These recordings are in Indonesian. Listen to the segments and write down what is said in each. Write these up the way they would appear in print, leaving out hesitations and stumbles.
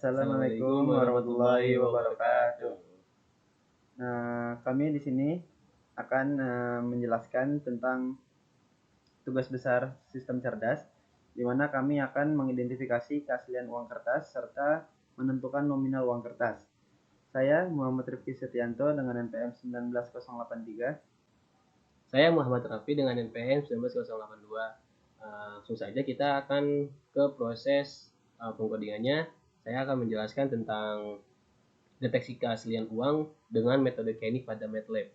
Assalamualaikum warahmatullahi wabarakatuh. Nah, kami di sini akan menjelaskan tentang tugas besar sistem cerdas, di mana kami akan mengidentifikasi keaslian uang kertas serta menentukan nominal uang kertas. Saya Muhammad Rifki Setianto dengan NPM 19083. Saya Muhammad Rafi dengan NPM 19082. Langsung saja kita akan ke proses pengkodingannya. Saya akan menjelaskan tentang deteksi keaslian uang dengan metode Kenny pada MATLAB.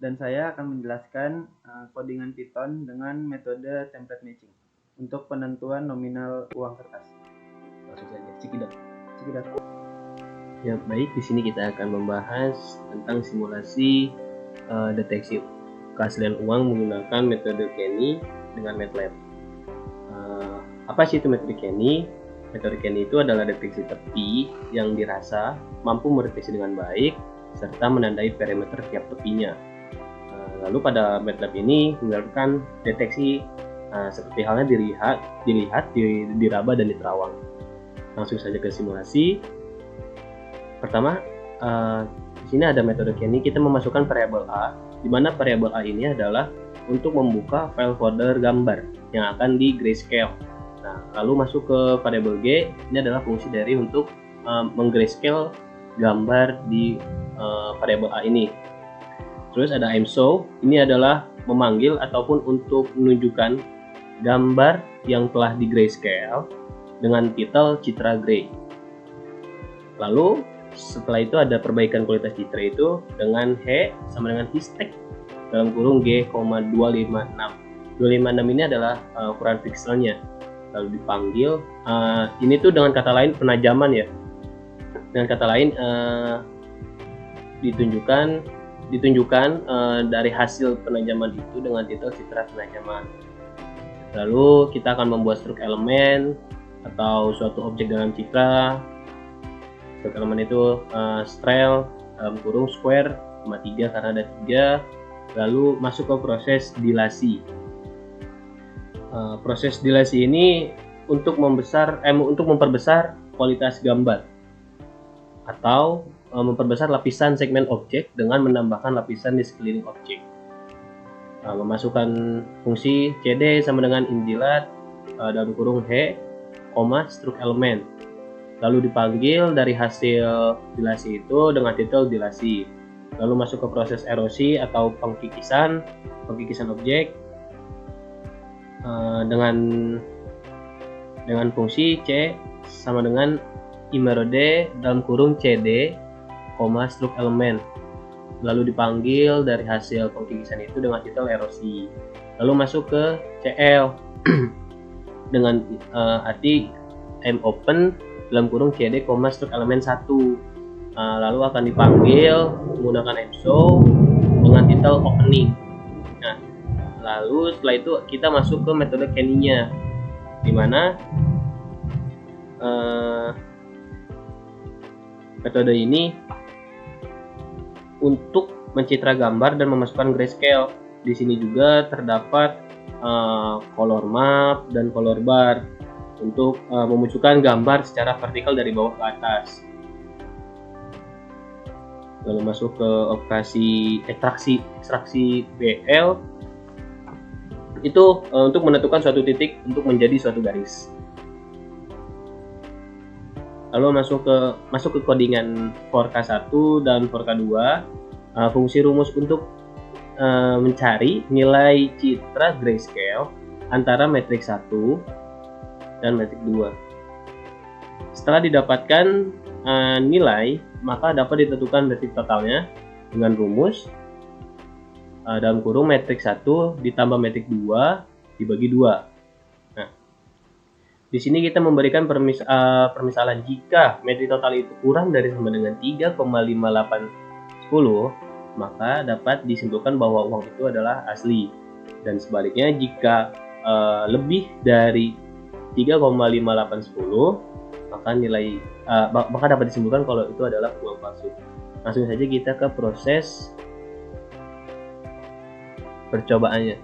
Dan saya akan menjelaskan codingan Python dengan metode template matching untuk penentuan nominal uang kertas. Langsung saja, cekidot. Ya, baik, di sini kita akan membahas tentang simulasi deteksi keaslian uang menggunakan metode Kenny dengan MATLAB. Apa sih itu metode Kenny? Metode Kenny itu adalah deteksi tepi yang dirasa mampu mendeteksi dengan baik serta menandai parameter tiap tepinya. Lalu pada MATLAB ini melakukan deteksi seperti halnya dilihat, diraba dan diterawang. Langsung saja ke simulasi. Pertama, di sini ada metode Kenny. Kita memasukkan variabel A, di mana variabel A ini adalah untuk membuka file folder gambar yang akan di grayscale. Nah, lalu masuk ke variabel G, ini adalah fungsi dari untuk menggrayscale gambar di variabel A ini. Terus ada mshow, ini adalah memanggil ataupun untuk menunjukkan gambar yang telah di grayscale dengan titel citra gray. Lalu setelah itu ada perbaikan kualitas citra itu dengan H sama dengan histek dalam kurung G,256. 256 ini adalah ukuran pikselnya. Lalu dipanggil, ini tuh dengan kata lain penajaman ya. Dengan kata lain ditunjukkan dari hasil penajaman itu dengan titel citra penajaman. Lalu kita akan membuat struk elemen atau suatu objek dalam citra. Struk elemen itu strel dalam kurung square 3 karena ada 3. Lalu masuk ke proses dilasi. Proses dilasi ini untuk memperbesar kualitas gambar atau memperbesar lapisan segmen objek dengan menambahkan lapisan di sekeliling objek. Memasukkan fungsi cd sama dengan injilat dalam kurung H, struk elemen. Lalu dipanggil dari hasil dilasi itu dengan titel dilasi. Lalu masuk ke proses erosi atau pengkikisan objek dengan fungsi C sama dengan imerode dalam kurung CD, struk elemen. Lalu dipanggil dari hasil pengkikisan itu dengan titel erosi. Lalu masuk ke CL dengan arti mopen dalam kurung CD, struk elemen 1. Lalu akan dipanggil menggunakan mshow dengan titel opening. Nah, lalu setelah itu kita masuk ke metode Kenny-nya, di mana metode ini untuk mencitra gambar dan memasukkan grayscale. Di sini juga terdapat color map dan color bar untuk memunculkan gambar secara vertikal dari bawah ke atas. Lalu masuk ke operasi ekstraksi BL itu untuk menentukan suatu titik untuk menjadi suatu garis. Lalu masuk ke codingan for K1 dan for K2. Fungsi rumus untuk mencari nilai citra grayscale antara metrik 1 dan metrik 2. Setelah didapatkan nilai, maka dapat ditentukan metrik totalnya dengan rumus dalam kurung metrik 1 ditambah metrik 2 dibagi 2. Nah, di sini kita memberikan permisalan jika metrik total itu kurang dari sama dengan 3,5810, maka dapat disimpulkan bahwa uang itu adalah asli. Dan sebaliknya jika lebih dari 3,5810, maka dapat disimpulkan kalau itu adalah uang palsu. Langsung saja kita ke proses percobaannya.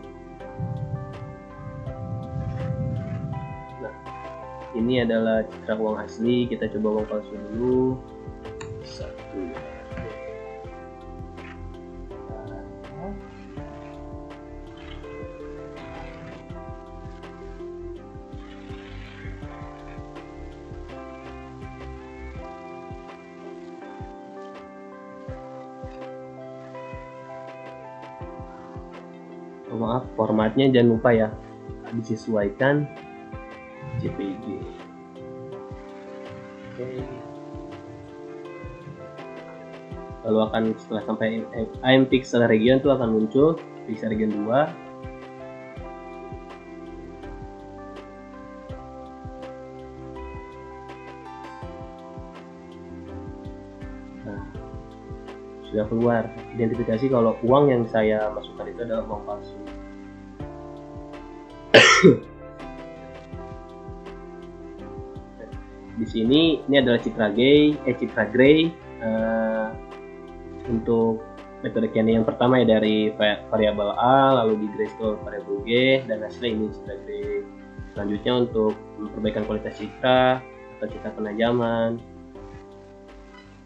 Nah, ini adalah citra uang asli. Kita coba uang palsu dulu. 1. Oh, maaf, formatnya jangan lupa ya, disesuaikan JPG. Oke. Lalu akan setelah sampai AM pixel region itu akan muncul pixel region 2. Nah, sudah keluar identifikasi kalau uang yang saya masukkan itu adalah uang palsu. Di sini ini adalah citra gray untuk metode Kenny yang pertama ya, dari variabel A lalu di grayscale variabel G, dan hasilnya ini citra gray. Selanjutnya untuk perbaikan kualitas citra atau citra penajaman.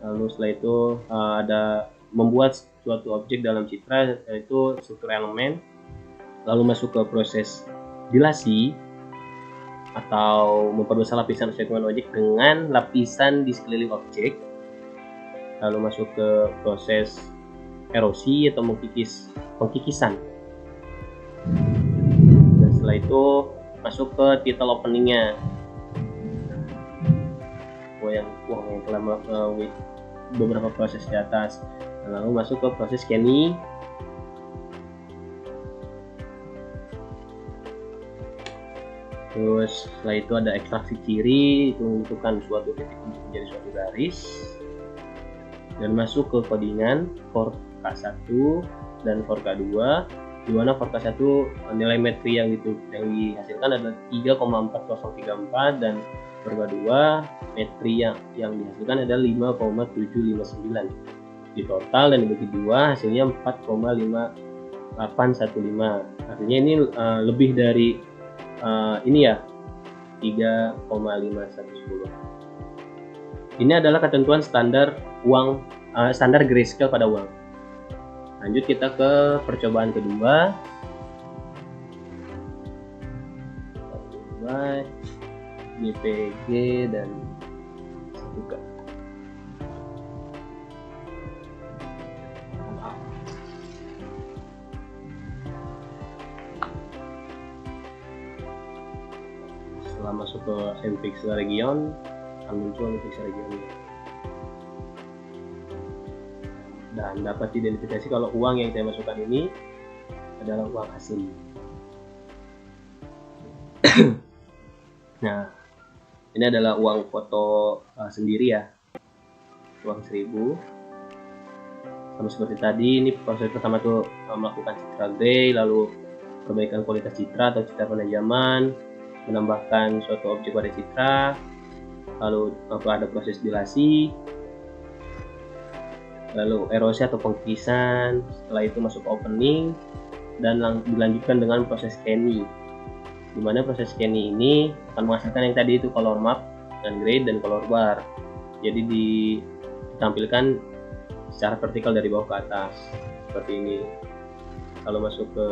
Lalu setelah itu ada membuat suatu objek dalam citra, yaitu struktur elemen, lalu masuk ke proses dilasi atau memperbesar lapisan segmen objek dengan lapisan di sekeliling objek, lalu masuk ke proses erosi atau pengkikisan, dan setelah itu masuk ke title openingnya, yang telah melalui beberapa proses di atas, dan lalu masuk ke proses Kenny. Terus setelah itu ada ekstraksi ciri, itu menentukan suatu titik untuk menjadi suatu garis, dan masuk ke codingan for K1 dan for K2, di mana for K1 nilai metri yang dihasilkan adalah 3,4034, dan for K2 metri yang dihasilkan adalah 5,759 di total, dan dibagi 2 hasilnya 4,5815. Artinya ini lebih dari ini ya, 3,5110. Ini adalah ketentuan standar uang, standar grayscale pada uang. Lanjut kita ke percobaan kedua. JPG dan 1K. Setelah masuk ke pixel region akan muncul pixel regionnya, dan dapat diidentifikasi kalau uang yang saya masukkan ini adalah uang asli. Nah, ini adalah uang foto sendiri ya, uang 1000. Sama seperti tadi, ini proses pertama tuh melakukan citra gray, lalu perbaikan kualitas citra atau citra penajaman, menambahkan suatu objek pada citra, lalu ada proses dilasi, lalu erosi atau pengkikisan, setelah itu masuk opening, dan dilanjutkan dengan proses Kenny, di mana proses Kenny ini akan menghasilkan yang tadi itu color map dan grade dan color bar. Jadi ditampilkan secara vertikal dari bawah ke atas seperti ini. Kalau masuk ke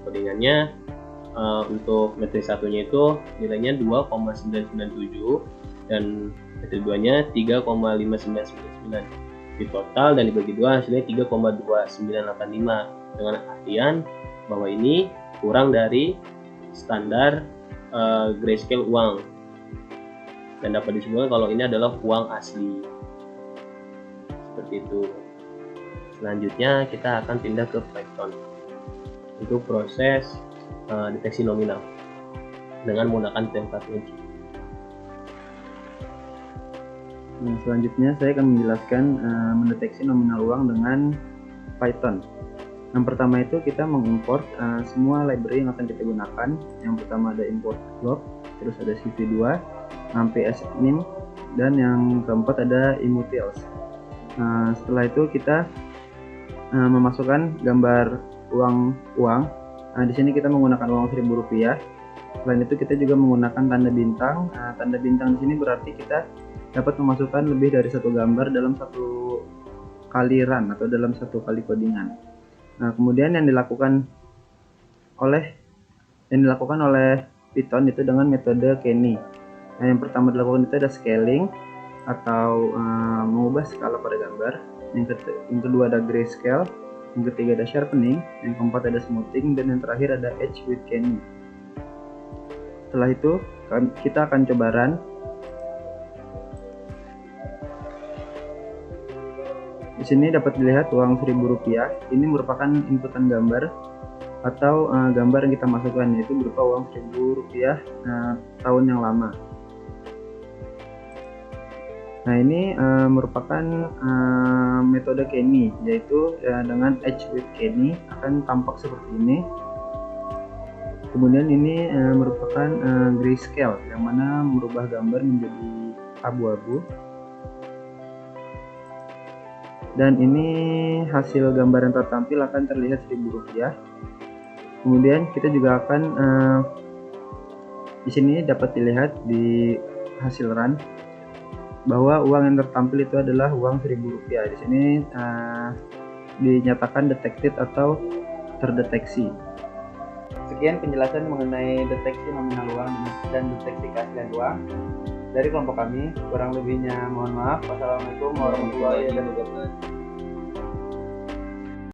codingannya, untuk metri satunya itu nilainya 2,997 dan metri 2 nya 3,5999 di total, dan dibagi 2 hasilnya 3,2985, dengan artian bahwa ini kurang dari standar grayscale uang, dan dapat disimpulkan kalau ini adalah uang asli. Seperti itu. Selanjutnya kita akan pindah ke Python untuk proses deteksi nominal dengan menggunakan template logic. Nah, selanjutnya saya akan menjelaskan mendeteksi nominal uang dengan Python. Yang pertama itu kita mengimport semua library yang akan kita gunakan. Yang pertama ada import glob, terus ada cv2, mpsnim, dan yang keempat ada imutils. Setelah itu kita memasukkan gambar uang. Di sini kita menggunakan uang Rp1.000. Selain itu kita juga menggunakan tanda bintang. Tanda bintang di sini berarti kita dapat memasukkan lebih dari satu gambar dalam satu kali run atau dalam satu kali codingan. Nah, kemudian yang dilakukan oleh Python itu dengan metode Kenny. Nah, yang pertama dilakukan itu ada scaling atau mengubah skala pada gambar. Yang kedua ada grayscale, yang ketiga ada sharpening, yang keempat ada smoothing, dan yang terakhir ada edge with Kenny. Setelah itu kita akan coba run. Di sini dapat dilihat uang Rp1.000. Ini merupakan inputan gambar atau gambar yang kita masukkan, yaitu berupa uang Rp1.000 tahun yang lama. Nah, ini merupakan metode Kenny, yaitu dengan edge with Kenny akan tampak seperti ini. Kemudian ini merupakan grayscale, yang mana merubah gambar menjadi abu-abu. Dan ini hasil gambar yang tertampil akan terlihat Rp1.000. Kemudian kita juga akan di sini dapat dilihat di hasil run bahwa uang yang tertampil itu adalah uang Rp1.000. Di sini dinyatakan detected atau terdeteksi. Sekian penjelasan mengenai deteksi nominal uang dan deteksi keaslian uang dari kelompok kami. Kurang lebihnya mohon maaf. Wassalamualaikum warahmatullahi wabarakatuh.